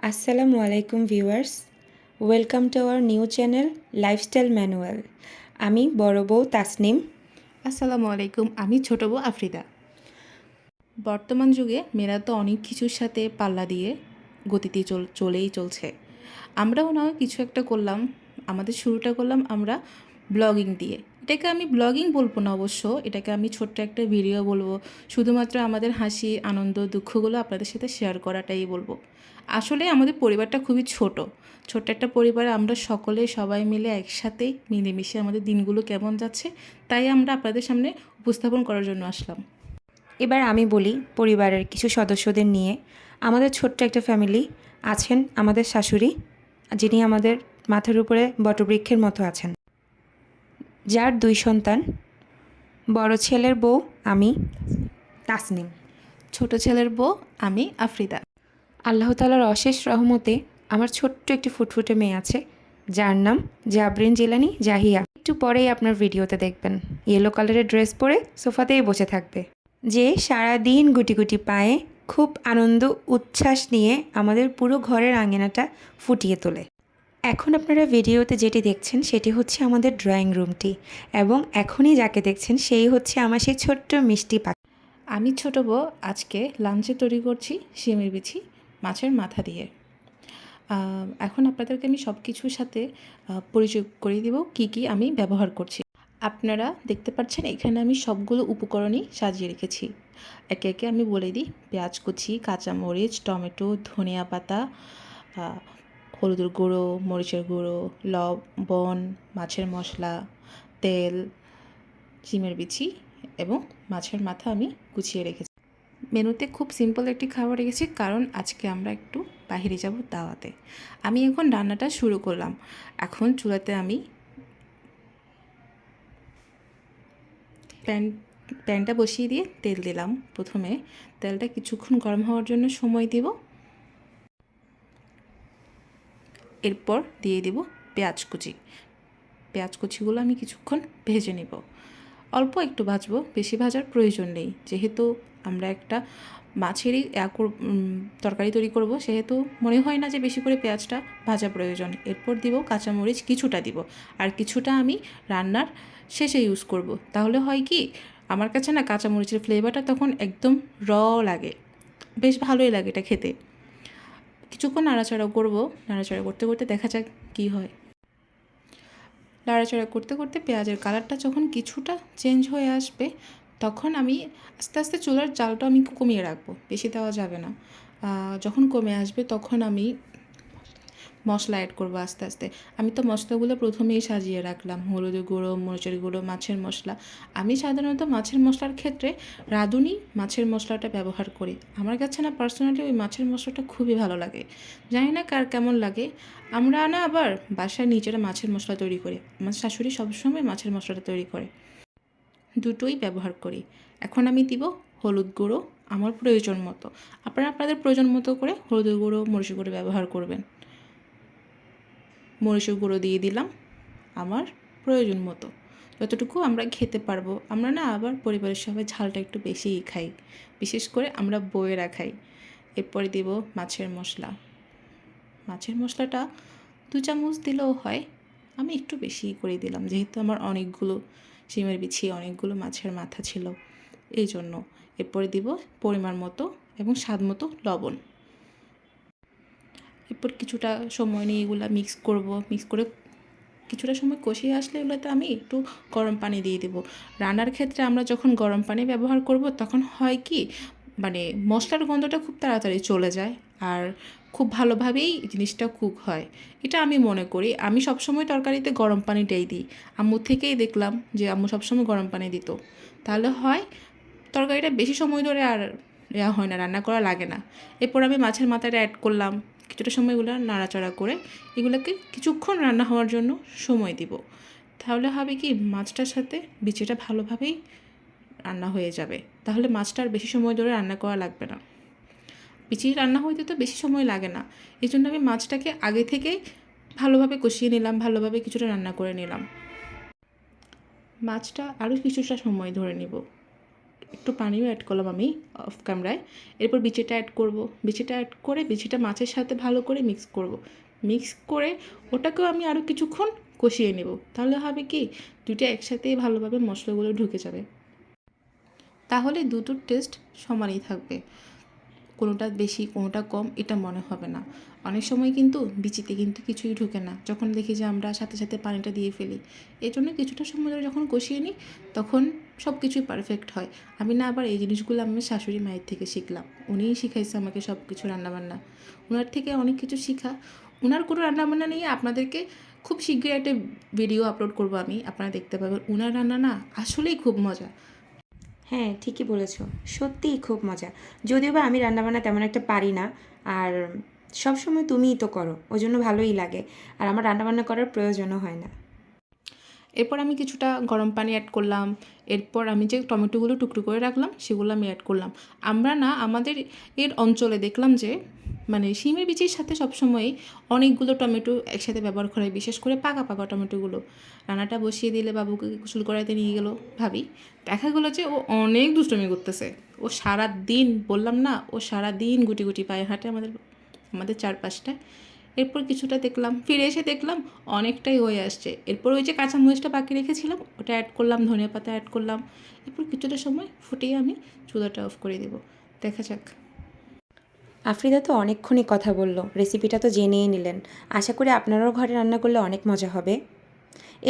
আসসালামু আলাইকুম viewers, welcome to our new channel lifestyle manual. আমি বড় বউ তাসনিম। আসসালামু আলাইকুম, আমি ছোট বউ আফ্রিদা। বর্তমান যুগে মেয়েরা তো অনেক কিছুর সাথে পাল্লা দিয়ে গতিতে চলেই চলছে। আমরাও না কিছু একটা করলাম, আমাদের শুরুটা করলাম আমরা ব্লগিং দিয়ে। এটাকে আমি ব্লগিং বলবো না অবশ্য, এটাকে আমি ছোট্ট একটা ভিডিও বলবো। শুধুমাত্র আমাদের হাসি আনন্দ দুঃখগুলো আপনাদের সাথে শেয়ার করাটাই বলবো। আসলে আমাদের পরিবারটা খুবই ছোট্ট একটা পরিবারে আমরা সবাই মিলে একসাথে মিলেমিশে আমাদের দিনগুলো কেমন যাচ্ছে তাই আমরা আপনাদের সামনে উপস্থাপন করার জন্য আসলাম। এবার আমি বলি পরিবারের কিছু সদস্যদের নিয়ে। আমাদের ছোট্ট একটা ফ্যামিলি। আছেন আমাদের শাশুড়ি, যিনি আমাদের মাথার উপরে বটবৃক্ষের মতো আছেন, যার 2 সন্তান। বড় ছেলের বউ আমি তাসনিম। ছোট ছেলের বউ আমি আফ্রিদা। আল্লাহ তাআলার অশেষ রহমতে আমার ছোট্ট একটি ফুটফুটে মেয়ে আছে, যার নাম জাবরিন জিলানি জাহিয়া। একটু পরেই আপনার ভিডিওতে দেখবেন ইয়েলো কালারের ড্রেস পরে সোফাতেই বসে থাকবে, যে সারাদিন গুটি গুটি পায়ে খুব আনন্দ উচ্ছ্বাস নিয়ে আমাদের পুরো ঘরের আঙিনাটা ফুটিয়ে তোলে। এখন আপনারা ভিডিওতে যেটি দেখছেন সেটি হচ্ছে আমাদের ড্রয়িং রুমটি, এবং এখনই যাকে দেখছেন সেই হচ্ছে আমার সেই ছোট্ট মিষ্টি পাখি। আমি ছোট বউ আজকে লাঞ্চে তৈরি করছি শিমের বিচি মাছের মাথা দিয়ে। এখন আপনাদেরকে আমি সব কিছুর সাথে পরিচয় করিয়ে দেব কি আমি ব্যবহার করছি। আপনারা দেখতে পাচ্ছেন এখানে আমি সবগুলো উপকরণই সাজিয়ে রেখেছি। একে একে আমি বলে দিই: পেঁয়াজ কুচি, কাঁচামরিচ, টমেটো, ধনিয়া পাতা, হলুদের গুঁড়ো, মরিচের গুঁড়ো, লবণ, মাছের মশলা, তেল, শিমের বিচি এবং মাছের মাথা আমি গুছিয়ে রেখেছি। মেনুতে খুব সিম্পল একটি খাবার রেখেছি, কারণ আজকে আমরা একটু বাইরে যাব দাওয়াতে। আমি এখন রান্নাটা শুরু করলাম। এখন চুলাতে আমি প্যানটা বসিয়ে দিয়ে তেল দিলাম। প্রথমে তেলটা কিছুক্ষণ গরম হওয়ার জন্য সময় দেব। এরপর দিয়ে দেব পেঁয়াজ কুচিগুলো আমি কিছুক্ষণ ভেজে নেব। অল্প একটু ভাজবো, বেশি ভাজার প্রয়োজন নেই। যেহেতু আমরা একটা মাছেরই তরকারি তৈরি করব, সেহেতু মনে হয় না যে বেশি করে পেঁয়াজটা ভাজা প্রয়োজন। এরপর দিব কাঁচামরিচ, কিছুটা দিব, আর কিছুটা আমি রান্নার শেষে ইউজ করব। তাহলে হয় কি, আমার কাছে না কাঁচামরিচের ফ্লেভারটা তখন একদম লাগে, বেশ ভালোই লাগে এটা খেতে। কিছুক্ষণ নাড়াচাড়া করব, নাড়াচাড়া করতে করতে দেখা যাক কী হয়। নাড়াচাড়া করতে করতে পেঁয়াজের কালারটা যখন কিছুটা চেঞ্জ হয়ে আসবে, তখন আমি আস্তে আস্তে চুলার জালটা আমি কমিয়ে রাখবো, বেশি দেওয়া যাবে না। যখন কমে আসবে তখন আমি মশলা অ্যাড করবো আস্তে আস্তে। আমি তো মশলাগুলো প্রথমেই সাজিয়ে রাখলাম: হলুদের গুঁড়ো, মরিচের গুঁড়ো, মাছের মশলা। আমি সাধারণত মাছের মশলার ক্ষেত্রে রাঁধুনি মাছের মশলাটা ব্যবহার করি। আমার কাছে না পার্সোনালি ওই মাছের মশলাটা খুবই ভালো লাগে, জানি না কার কেমন লাগে। আমরা না আবার বাসায় নিজেরা মাছের মশলা তৈরি করি। আমার শাশুড়ি সবসময় মাছের মশলাটা তৈরি করে, দুটোই ব্যবহার করি। এখন আমি দিব হলুদ গুঁড়ো আমার প্রয়োজন মতো। আপনারা আপনাদের প্রয়োজন মতো করে হলুদের গুঁড়ো, মরিচের গুঁড়ো ব্যবহার করবেন। মরিচের গুঁড়ো দিয়ে দিলাম আমার প্রয়োজন মতো, যতটুকু আমরা খেতে পারবো। আমরা না আবার পরিবারের সবাই ঝালটা একটু বেশিই খাই, বিশেষ করে আমরা বউয়েরা খাই। এরপরে দেব মাছের মশলাটা 2 চামচ দিলেও হয়, আমি একটু বেশিই করে দিলাম, যেহেতু আমার অনেকগুলো শিমের বিছি, অনেকগুলো মাছের মাথা ছিল, এই জন্য। এরপরে দিব পরিমাণ মতো এবং স্বাদ মতো লবণ। এরপর কিছুটা সময় নিয়ে এগুলো মিক্স করে কিছুটা সময় কষিয়ে আসলে এগুলোতে আমি একটু গরম পানি দিয়ে দেবো। রান্নার ক্ষেত্রে আমরা যখন গরম পানি ব্যবহার করব, তখন হয় কি, মশলার গন্ধটা খুব তাড়াতাড়ি চলে যায়, আর খুব ভালোভাবেই জিনিসটা কুক হয়, এটা আমি মনে করি। আমি সবসময় তরকারিতে গরম পানিটাই দিই। আম্মু থেকেই দেখলাম যে আম্মু সবসময় গরম পানি দিত, তাহলে হয় তরকারিটা বেশি সময় ধরে আর হয় না, রান্না করা লাগে না। এরপর আমি মাছের মাথাটা অ্যাড করলাম, কিছুটা সময় এগুলো নাড়াচাড়া করে এগুলোকে কিছুক্ষণ রান্না হওয়ার জন্য সময় দিব। তাহলে হবে কি, মাছটার সাথে বিচিটা ভালোভাবেই রান্না হয়ে যাবে। তাহলে মাছটা আর বেশি সময় ধরে রান্না করা লাগবে না। বিচি রান্না হইতে তো বেশি সময় লাগে না, এই জন্য আমি মাছটাকে আগে থেকেই ভালোভাবে কষিয়ে নিলাম, ভালোভাবে কিছুটা রান্না করে নিলাম। মাছটা আরও কিছুটা সময় ধরে নিব, একটু পানিও অ্যাড করলাম আমি অফ ক্যামেরায়। এরপর বিচিটা অ্যাড করব, বিচিটা অ্যাড করে বিচিটা মাছের সাথে ভালো করে মিক্স করব। মিক্স করে ওটাকেও আমি আরও কিছুক্ষণ কষিয়ে নেব। তাহলে হবে কি, দুটো একসাথেই ভালোভাবে মশলাগুলো ঢুকে যাবে। তাহলে দুটোর টেস্ট সমানই থাকবে, কোনোটা বেশি কোনোটা কম এটা মনে হবে না। অনেক সময় কিন্তু বিচিতে কিন্তু কিছুই ঢুকে না, যখন দেখি যে আমরা সাথে সাথে পানিটা দিয়ে ফেলি। এই জন্য কিছুটা সময় ধরে যখন কষিয়ে নিই তখন সব কিছুই পারফেক্ট হয়। আমি না আবার এই জিনিসগুলো আমার শাশুড়ি মায়ের থেকে শিখলাম, উনিই শিখাইছে আমাকে সব কিছু রান্নাবান্না। ওনার থেকে অনেক কিছু শিখা। ওনার কোনো রান্নাবান্না নিয়ে আপনাদেরকে খুব শীঘ্রই একটা ভিডিও আপলোড করব আমি, আপনারা দেখতে পাবেন। ওনার রান্না না আসলেই খুব মজা। হ্যাঁ, ঠিকই বলেছ, সত্যিই খুব মজা। যদিও বা আমি রান্নাবান্না তেমন একটা পারি না, আর সবসময় তুমিই তো করো, ওই জন্য ভালোই লাগে, আর আমার রান্নাবান্না করার প্রয়োজনও হয় না। এরপর আমি কিছুটা গরম পানি অ্যাড করলাম। এরপর আমি যে টমেটোগুলো টুকরো করে রাখলাম সেগুলো আমি অ্যাড করলাম। আমরা না আমাদের এর অঞ্চলে দেখলাম যে মানে শিমের বিচির সাথে সবসময়ই অনেকগুলো টমেটো একসাথে ব্যবহার করে, বিশেষ করে পাকা পাকা টমেটোগুলো। রান্নাটা বসিয়ে দিলে বাবুকে গোসল করাতে নিয়ে গেল ভাবি, দেখা গেলো যে ও অনেক দুষ্টুমি করতেছে। ও সারা দিন, বললাম না, ও সারা দিন গুটি গুটি পায়ে হাঁটে আমাদের আমাদের চারপাশটায়। এরপর কিছুটা দেখলাম, ফিরে এসে দেখলাম অনেকটাই হয়ে আসছে। এরপর ওই যে কাঁচামরিচটা বাকি রেখেছিলাম ওটা অ্যাড করলাম, ধনিয়া পাতা অ্যাড করলাম। এরপর কিছুটা সময় ফুটিয়ে আমি চুলাটা অফ করে দেবো। দেখা যাক। আফ্রিদা তো অনেকক্ষণই কথা বলল, রেসিপিটা তো জেনেই নিলেন। আশা করি আপনারাও ঘরে রান্না করলে অনেক মজা হবে।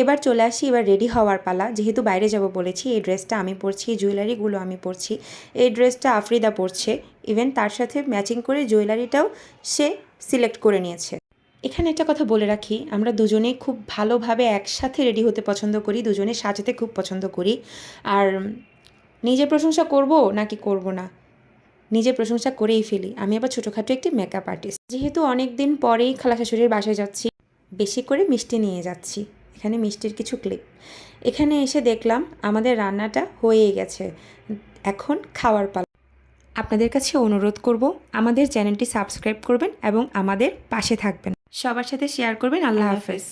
এবার চলে আসি, এবার রেডি হওয়ার পালা। যেহেতু বাইরে যাব বলেছি, এই ড্রেসটা আমি পরছি, এই জুয়েলারিগুলো আমি পরছি, এই ড্রেসটা আফ্রিদা পরছে। ইভেন তার সাথে ম্যাচিং করে জুয়েলারিটাও সে সিলেক্ট করে নিয়েছে। এখানে একটা কথা বলে রাখি, আমরা দুজনেই খুব ভালোভাবে একসাথে রেডি হতে পছন্দ করি, দুজনে সাজাতে খুব পছন্দ করি। আর নিজের প্রশংসা করব নাকি করব না, নিজের প্রশংসা করেই ফেলি। আমি আবার ছোটোখাটো একটি মেকআপ আর্টিস্ট। যেহেতু অনেক দিন পরেই খালা শাশুড়ির বাসায় যাচ্ছি, বেশি করে মিষ্টি নিয়ে যাচ্ছি। এখানে মিষ্টির কিছু ক্লিপ। এখানে এসে দেখলাম আমাদের রান্নাটা হয়েই গেছে, এখন খাওয়ার পালা। আপনাদের কাছে অনুরোধ করব, আমাদের চ্যানেলটি সাবস্ক্রাইব করবেন এবং আমাদের পাশে থাকবেন, সবার সাথে শেয়ার করবেন। আল্লাহ হাফেজ।